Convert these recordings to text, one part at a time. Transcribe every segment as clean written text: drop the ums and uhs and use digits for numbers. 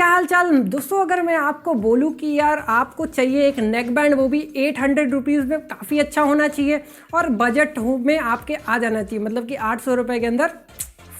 क्या हाल चाल दोस्तों। अगर मैं आपको बोलूं कि यार आपको चाहिए एक नेक बैंड, वो भी 800 रुपीज़ में, काफ़ी अच्छा होना चाहिए और बजट में आपके आ जाना चाहिए, मतलब कि 800 रुपये के अंदर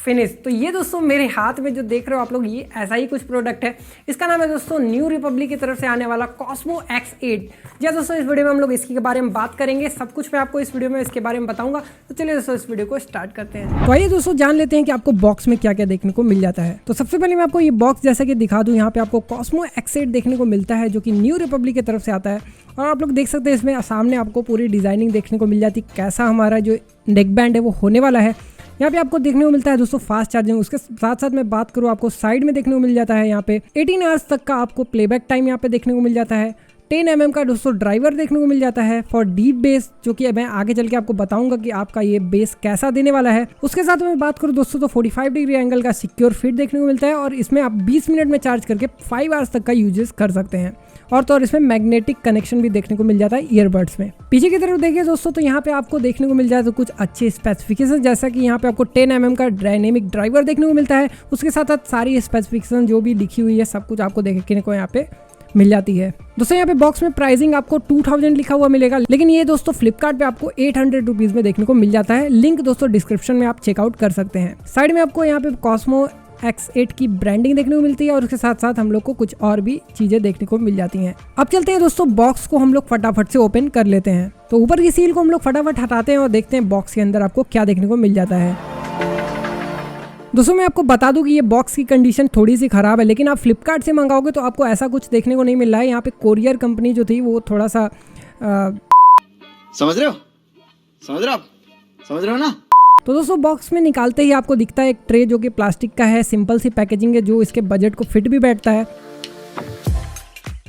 फिनिश। तो ये दोस्तों मेरे हाथ में जो देख रहे हो आप लोग, ये ऐसा ही कुछ प्रोडक्ट है। इसका नाम है दोस्तों न्यू रिपब्लिक की तरफ से आने वाला कॉस्मो X8। जी दोस्तों, इस वीडियो में हम लोग इसके बारे में बात करेंगे, सब कुछ मैं आपको इस वीडियो में इसके बारे में बताऊंगा। तो चलिए दोस्तों इस वीडियो को स्टार्ट करते हैं। तो आइए दोस्तों जान लेते हैं कि आपको बॉक्स में क्या क्या देखने को मिल जाता है। तो सबसे पहले मैं आपको ये बॉक्स जैसा कि दिखा दूं, यहाँ पे आपको कॉस्मो X8 देखने को मिलता है जो कि न्यू रिपब्लिक की तरफ से आता है। और आप लोग देख सकते हैं इसमें सामने आपको पूरी डिजाइनिंग देखने को मिल जाती है, कैसा हमारा जो नेक बैंड है वो होने वाला है। यहाँ पे आपको देखने को मिलता है दोस्तों फास्ट चार्जिंग। उसके साथ साथ मैं बात करूँ, आपको साइड में देखने को मिल जाता है यहाँ पे 18 आवर्स तक का आपको प्लेबैक टाइम यहाँ पे देखने को मिल जाता है। 10 mm का दोस्तों ड्राइवर देखने को मिल जाता है फॉर डीप बेस, जो कि मैं आगे चल के आपको बताऊंगा कि आपका ये बेस कैसा देने वाला है। उसके साथ मैं बात करूँ दोस्तों तो 45 डिग्री एंगल का सिक्योर फिट देखने को मिलता है और इसमें आप 20 मिनट में चार्ज करके 5 आवर्स तक का यूजेस कर सकते हैं। और तो और इसमें मैग्नेटिक कनेक्शन भी देखने को मिल जाता है ईयरबड्स में। पीछे की तरफ देखिए दोस्तों तो यहाँ पे आपको देखने को मिल जाए तो कुछ अच्छे स्पेसिफिकेशन, जैसा कि यहाँ पे आपको 10 mm का डायनेमिक ड्राइवर देखने को मिलता है। उसके साथ साथ सारी स्पेसिफिकेशन जो भी लिखी हुई है सब कुछ आपको देखने को यहाँ पे मिल जाती है। दोस्तों यहाँ पे बॉक्स में प्राइसिंग आपको 2000 लिखा हुआ मिलेगा, लेकिन ये दोस्तों फ्लिपकार्ट पे आपको 800 रुपीज में देखने को मिल जाता है। लिंक दोस्तों डिस्क्रिप्शन में आप चेकआउट कर सकते हैं। साइड में आपको यहाँ पे कॉस्मो X8 की ब्रांडिंग देखने को मिलती है और उसके साथ साथ हम लोग को कुछ और भी चीजें देखने को मिल जाती हैं। अब चलते हैं दोस्तों बॉक्स को हम लोग फटाफट से ओपन कर लेते हैं। तो ऊपर की सील को हम लोग फटाफट हटाते हैं और देखते हैं बॉक्स के अंदर आपको क्या देखने को मिल जाता है। दोस्तों मैं आपको बता दूं कि ये बॉक्स की कंडीशन थोड़ी सी खराब है, लेकिन आप फ्लिपकार्ट से मंगाओगे तो आपको ऐसा कुछ देखने को नहीं मिल रहा है। यहाँ पे कोरियर कंपनी जो थी वो थोड़ा सा समझ रहे हो ना। तो दोस्तों बॉक्स में निकालते ही आपको दिखता है एक ट्रे जो कि प्लास्टिक का है, सिंपल सी पैकेजिंग है जो इसके बजट को फिट भी बैठता है।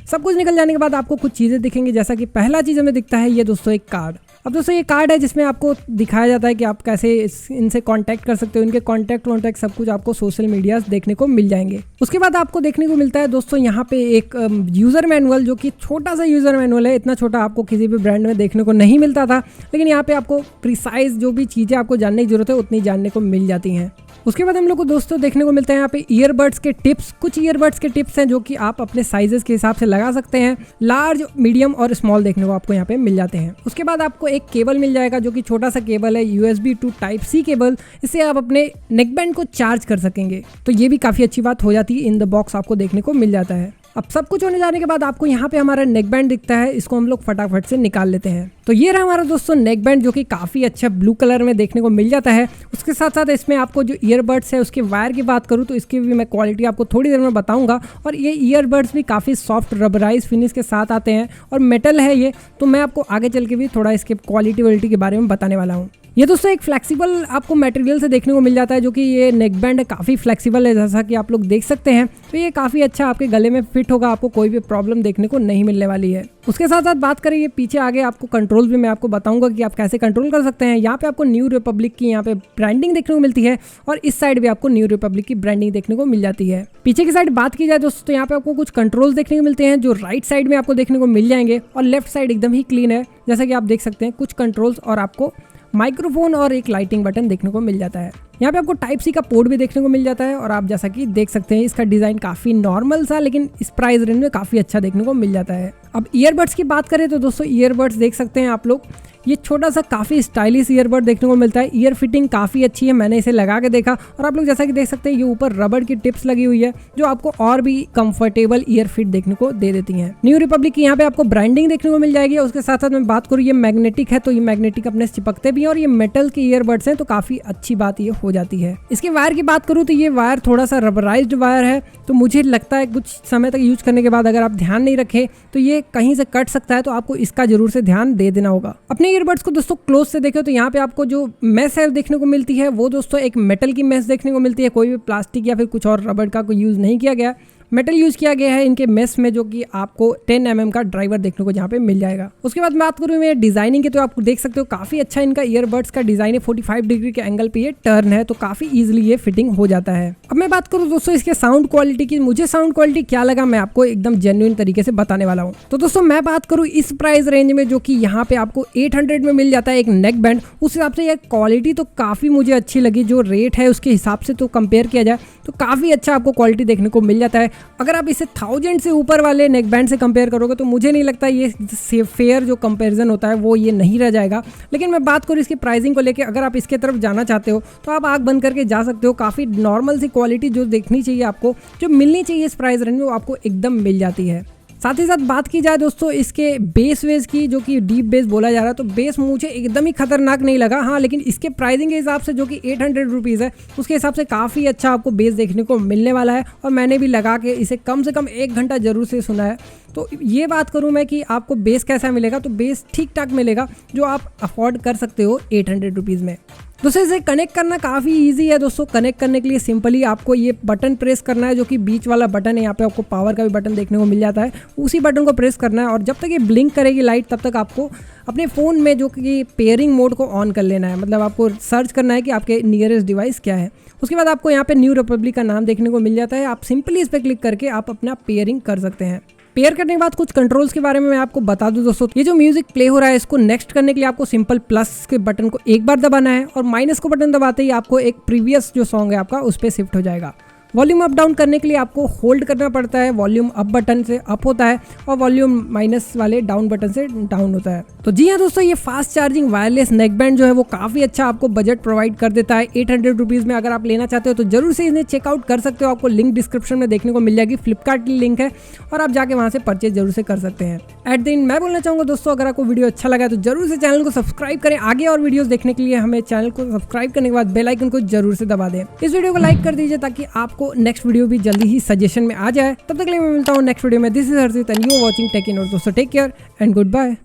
सब कुछ निकल जाने के बाद आपको कुछ चीज़ें दिखेंगी, जैसा कि पहला चीज़ हमें दिखता है ये दोस्तों एक कार्ड। अब दोस्तों ये कार्ड है जिसमें आपको दिखाया जाता है कि आप कैसे इनसे कांटेक्ट कर सकते हो। इनके कांटेक्ट सब कुछ आपको सोशल मीडिया देखने को मिल जाएंगे। उसके बाद आपको देखने को मिलता है दोस्तों यहाँ पे एक यूज़र मैनुअल, जो कि छोटा सा यूज़र मैनुअल है। इतना छोटा आपको किसी भी ब्रांड में देखने को नहीं मिलता था, लेकिन यहाँ पे आपको प्रिसाइज जो भी चीज़ें आपको जानने की जरूरत है उतनी जानने को मिल जाती हैं। उसके बाद हम लोग को दोस्तों देखने को मिलता है यहाँ पे ईयरबड्स के टिप्स। कुछ ईयरबड्स के टिप्स हैं जो कि आप अपने साइजेस के हिसाब से लगा सकते हैं। लार्ज, मीडियम और स्मॉल देखने को आपको यहाँ पे मिल जाते हैं। उसके बाद आपको एक केबल मिल जाएगा जो कि छोटा सा केबल है, USB to Type-C केबल। इससे आप अपने नेक बैंड को चार्ज कर सकेंगे, तो ये भी काफ़ी अच्छी बात हो जाती है। इन द बॉक्स आपको देखने को मिल जाता है। अब सब कुछ होने जाने के बाद आपको यहाँ पे हमारा नेक बैंड दिखता है, इसको हम लोग फटाफट से निकाल लेते हैं। तो ये रहा हमारा दोस्तों नेक बैंड जो कि काफ़ी अच्छा ब्लू कलर में देखने को मिल जाता है। उसके साथ साथ इसमें आपको जो ईयरबड्स है उसके वायर की बात करूँ तो इसकी भी मैं क्वालिटी आपको थोड़ी देर में बताऊंगा। और ये ईयरबड्स भी काफ़ी सॉफ्ट रबराइज फिनिश के साथ आते हैं और मेटल है ये, तो मैं आपको आगे चल के भी थोड़ा इसके क्वालिटी के बारे में बताने वाला हूँ। ये दोस्तों एक फ्लेक्सिबल आपको मटेरियल से देखने को मिल जाता है, जो कि ये नेक बैंड काफ़ी फ्लेक्सिबल है, जैसा कि आप लोग देख सकते हैं। तो ये काफ़ी अच्छा आपके गले में फिट होगा, आपको कोई भी प्रॉब्लम देखने को नहीं मिलने वाली है। उसके साथ साथ बात करें ये पीछे आगे आपको कंट्रोल्स भी मैं आपको बताऊंगा कि आप कैसे कंट्रोल कर सकते हैं। यहाँ पे आपको न्यू रिपब्लिक की यहाँ पे ब्रांडिंग देखने को मिलती है और इस साइड भी आपको न्यू रिपब्लिक की ब्रांडिंग देखने को मिल जाती है। पीछे की साइड बात की जाए दोस्तों तो यहाँ पे आपको कुछ कंट्रोल्स देखने को मिलते हैं जो राइट साइड में आपको देखने को मिल जाएंगे और लेफ्ट साइड एकदम ही क्लीन है, जैसा कि आप देख सकते हैं। कुछ कंट्रोल्स और आपको माइक्रोफोन और एक लाइटिंग बटन देखने को मिल जाता है। यहाँ पे आपको Type-C का पोर्ट भी देखने को मिल जाता है और आप जैसा कि देख सकते हैं इसका डिज़ाइन काफ़ी नॉर्मल सा, लेकिन इस प्राइस रेंज में काफ़ी अच्छा देखने को मिल जाता है। अब ईयरबड्स की बात करें तो दोस्तों ईयरबड्स देख सकते हैं आप लोग, ये छोटा सा काफ़ी स्टाइलिश ईयरबड देखने को मिलता है। ईयर फिटिंग काफ़ी अच्छी है, मैंने इसे लगा के देखा और आप लोग जैसा कि देख सकते हैं ये ऊपर रबड़ की टिप्स लगी हुई है जो आपको और भी कंफर्टेबल ईयर फिट देखने को दे देती हैं। न्यू रिपब्लिक की यहाँ पे आपको ब्रांडिंग देखने को मिल जाएगी। उसके साथ साथ मैं बात करूँ ये मैग्नेटिक है, तो ये मैग्नेटिक अपने चिपकते भी हैं और ये मेटल के ईयरबड्स हैं, तो काफ़ी अच्छी बात ये हो जाती है। इसके वायर की बात करूँ तो ये वायर थोड़ा सा रबराइज्ड वायर है, तो मुझे लगता है कुछ समय तक यूज करने के बाद अगर आप ध्यान नहीं रखें तो ये कहीं से कट सकता है, तो आपको इसका जरूर से ध्यान दे देना होगा। अपने ईयरबड्स को दोस्तों क्लोज से देखें तो यहाँ पे आपको जो मेश है देखने को मिलती है वो दोस्तों एक मेटल की मेश देखने को मिलती है। कोई भी प्लास्टिक या फिर कुछ और रबड़ का कोई यूज़ नहीं किया गया, मेटल यूज किया गया है इनके मेश में, जो कि आपको 10 mm का ड्राइवर देखने को यहाँ पे मिल जाएगा। उसके बाद बात करूँ मैं डिजाइनिंग की, तो आप देख सकते हो काफी अच्छा इनका ईयरबड्स का डिजाइन है। 45 डिग्री के एंगल पे ये टर्न है, तो काफी इजीली ये फिटिंग हो जाता है। अब मैं बात करूँ दोस्तों इसके साउंड क्वालिटी की, मुझे साउंड क्वालिटी क्या लगा मैं आपको एकदम जेन्युइन तरीके से बताने वाला हूँ। तो दोस्तों मैं बात करूँ इस प्राइस रेंज में जो कि यहाँ पे आपको 800 में मिल जाता है एक नेक बैंड, उस हिसाब से ये क्वालिटी तो काफी मुझे अच्छी लगी। जो रेट है उसके हिसाब से तो कंपेयर किया जाए तो काफी अच्छा आपको क्वालिटी देखने को मिल जाता है। अगर आप इसे 1000 से ऊपर वाले नेक बैंड से कंपेयर करोगे तो मुझे नहीं लगता ये फेयर जो कंपैरिजन होता है वो ये नहीं रह जाएगा। लेकिन मैं बात करूँ इसकी प्राइसिंग को लेके, अगर आप इसके तरफ जाना चाहते हो तो आप आँख बंद करके जा सकते हो। काफ़ी नॉर्मल सी क्वालिटी जो देखनी चाहिए आपको, जो मिलनी चाहिए इस प्राइस रेंज में, वो आपको एकदम मिल जाती है। साथ ही साथ बात की जाए दोस्तों इसके बेस वेस की, जो कि डीप बेस बोला जा रहा है, तो बेस मुझे एकदम ही खतरनाक नहीं लगा। हाँ, लेकिन इसके प्राइसिंग के हिसाब से जो कि 800 रुपीज़ है, उसके हिसाब से काफ़ी अच्छा आपको बेस देखने को मिलने वाला है। और मैंने भी लगा के इसे कम से कम 1 घंटा जरूर से सुना है। तो ये बात करूँ मैं कि आपको बेस कैसा मिलेगा, तो बेस ठीक ठाक मिलेगा जो आप अफोर्ड कर सकते हो 800 रुपीज़ में। दोस्तों इसे कनेक्ट करना काफ़ी इजी है दोस्तों। कनेक्ट करने के लिए सिंपली आपको ये बटन प्रेस करना है, जो कि बीच वाला बटन है। यहाँ पे आपको पावर का भी बटन देखने को मिल जाता है, उसी बटन को प्रेस करना है और जब तक ये ब्लिंक करेगी लाइट तब तक आपको अपने फ़ोन में जो कि पेयरिंग मोड को ऑन कर लेना है। मतलब आपको सर्च करना है कि आपके नियरेस्ट डिवाइस क्या है। उसके बाद आपको यहाँ पे न्यू रिपब्लिक का नाम देखने को मिल जाता है। आप सिंपली इस पर क्लिक करके आप अपना पेयरिंग कर सकते हैं। पेयर करने के बाद कुछ कंट्रोल्स के बारे में मैं आपको बता दूं दोस्तों। ये जो म्यूजिक प्ले हो रहा है इसको नेक्स्ट करने के लिए आपको सिंपल प्लस के बटन को एक बार दबाना है और माइनस को बटन दबाते ही आपको एक प्रीवियस जो सॉन्ग है आपका उस पर शिफ्ट हो जाएगा। वॉल्यूम अप डाउन करने के लिए आपको होल्ड करना पड़ता है। वॉल्यूम अप बटन से अप होता है और वॉल्यूम माइनस वाले डाउन बटन से डाउन होता है। तो जी हाँ दोस्तों, ये fast charging wireless neck band जो है वो काफ़ी अच्छा आपको बजट प्रोवाइड कर देता है 800 रुपीज़ में। अगर आप लेना चाहते हो तो जरूर से इन्हें चेकआउट कर सकते हो। आपको लिंक डिस्क्रिप्शन में देखने को मिल जाएगी, फ्लिपकार्ट की लिंक है और आप जाके वहाँ से परचेज जरूर से कर सकते हैं। एट द एंड मैं बोलना चाहूँगा दोस्तों, अगर आपको वीडियो अच्छा लगा तो जरूर से चैनल को सब्सक्राइब करें। आगे और वीडियोस देखने के लिए हमें चैनल को सब्सक्राइब करने के बाद बेल आइकन को जरूर से दबा दें। इस वीडियो को लाइक कर दीजिए ताकि आपको नेक्स्ट वीडियो भी जल्दी ही सजेशन में आ जाए। तब तक के लिए मैं मिलता हूँ नेक्स्ट वीडियो में। This is Harshit and you are watching tech in. और दोस्तों take care and good bye.